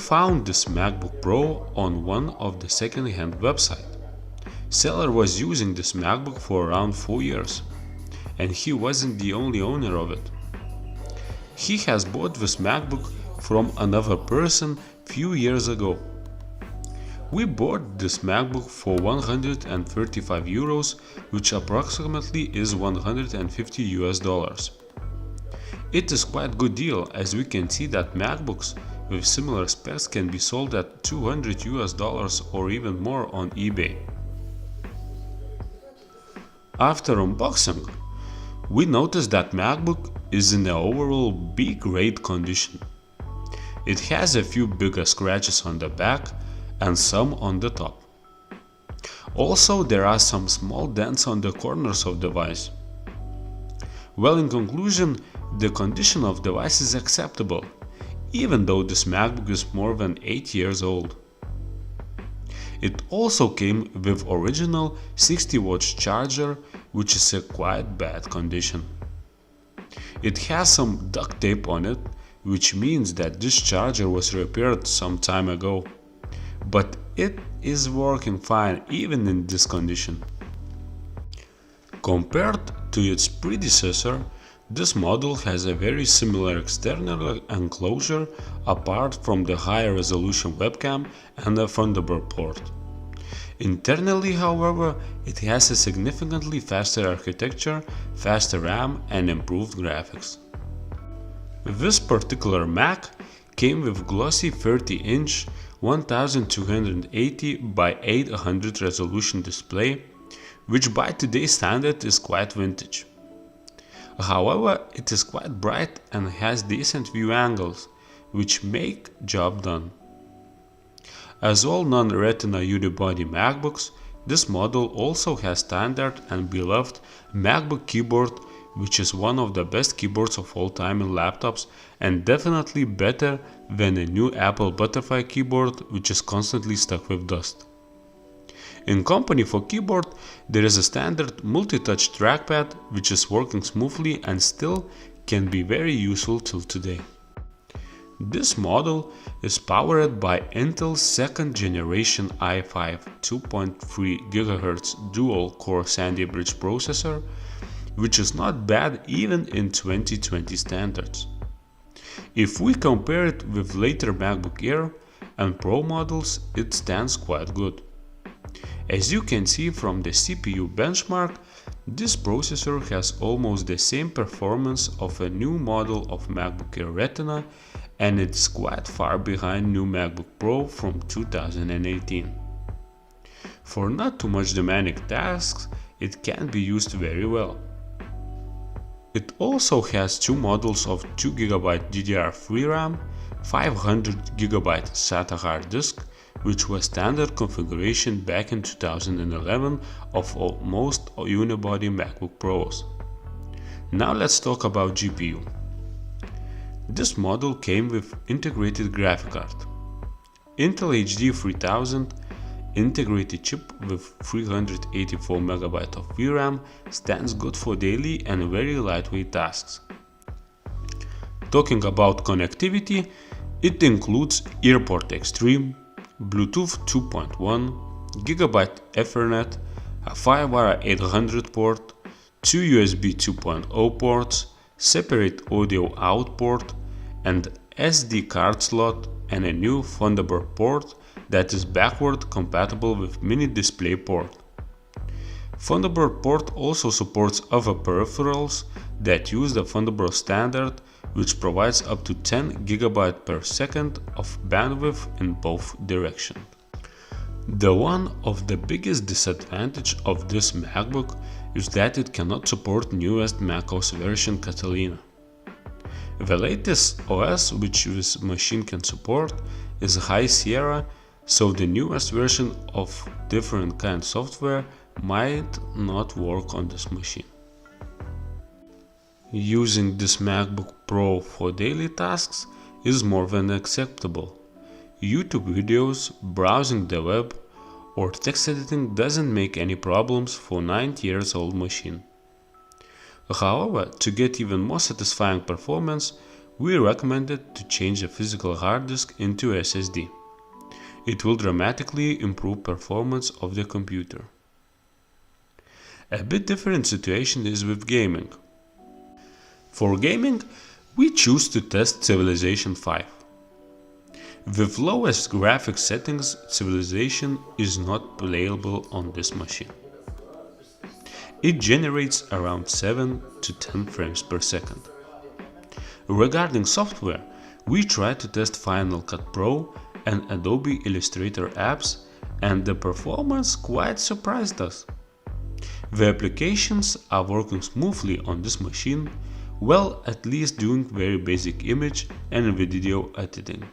found this MacBook Pro on one of the second-hand websites. Seller was using this MacBook for around 4 years, and he wasn't the only owner of it. He has bought this MacBook from another person few years ago. We bought this MacBook for 135 euros, which approximately is 150 US dollars. It is quite good deal, as we can see that MacBooks with similar specs can be sold at 200 US dollars or even more on eBay. After unboxing, we noticed that MacBook is in the overall B-grade condition. It has a few bigger scratches on the back and some on the top. Also, there are some small dents on the corners of the device. Well, in conclusion, the condition of the device is acceptable, even though this MacBook is more than 8 years old. It also came with original 60-watt charger, which is a quite bad condition. It has some duct tape on it, which means that this charger was repaired some time ago. But it is working fine even in this condition. Compared to its predecessor, this model has a very similar external enclosure apart from the higher resolution webcam and a Thunderbolt port. Internally, however, it has a significantly faster architecture, faster RAM and improved graphics. This particular Mac came with glossy 30-inch 1280 by 800 resolution display, which by today's standard is quite vintage. However, it is quite bright and has decent view angles, which make job done. As all non-Retina unibody MacBooks, this model also has standard and beloved MacBook keyboard, which is one of the best keyboards of all time in laptops and definitely better than a new Apple Butterfly keyboard, which is constantly stuck with dust. In company for keyboard, there is a standard multi-touch trackpad which is working smoothly and still can be very useful till today. This model is powered by Intel's second generation i5 2.3 GHz dual-core Sandy Bridge processor, which is not bad even in 2020 standards. If we compare it with later MacBook Air and Pro models, it stands quite good. As you can see from the CPU benchmark, this processor has almost the same performance of a new model of MacBook Air Retina, and it's quite far behind new MacBook Pro from 2018. For not too much demanding tasks, it can be used very well. It also has two models of 2GB DDR3 RAM, 500GB SATA hard disk, which was standard configuration back in 2011 of most unibody MacBook Pros. Now let's talk about GPU. This model came with integrated graphic card, Intel HD 3000 integrated chip with 384MB of VRAM, stands good for daily and very lightweight tasks. Talking about connectivity, it includes AirPort Extreme, Bluetooth 2.1, GB Ethernet, a 5-wire 800 port, two USB 2.0 ports, separate audio out port, and SD card slot, and a new Thunderbolt port that is backward compatible with mini display port. Thunderbolt port also supports other peripherals that use the Thunderbolt standard, which provides up to 10 GB per second of bandwidth in both directions. One of the biggest disadvantage of this MacBook is that it cannot support newest macOS version Catalina. The latest OS which this machine can support is High Sierra, so the newest version of different kind of software might not work on this machine. Using this MacBook Pro for daily tasks is more than acceptable. YouTube videos, browsing the web, or text editing doesn't make any problems for 9-year-old machine. However, to get even more satisfying performance, We recommended to change the physical hard disk into SSD. It will dramatically improve performance of the computer. A bit different situation is with gaming. For gaming, we choose to test Civilization 5. With lowest graphics settings, Civilization is not playable on this machine. It generates around 7 to 10 frames per second. Regarding software, we tried to test Final Cut Pro and Adobe Illustrator apps, and the performance quite surprised us. The applications are working smoothly on this machine, well, at least doing very basic image and video editing.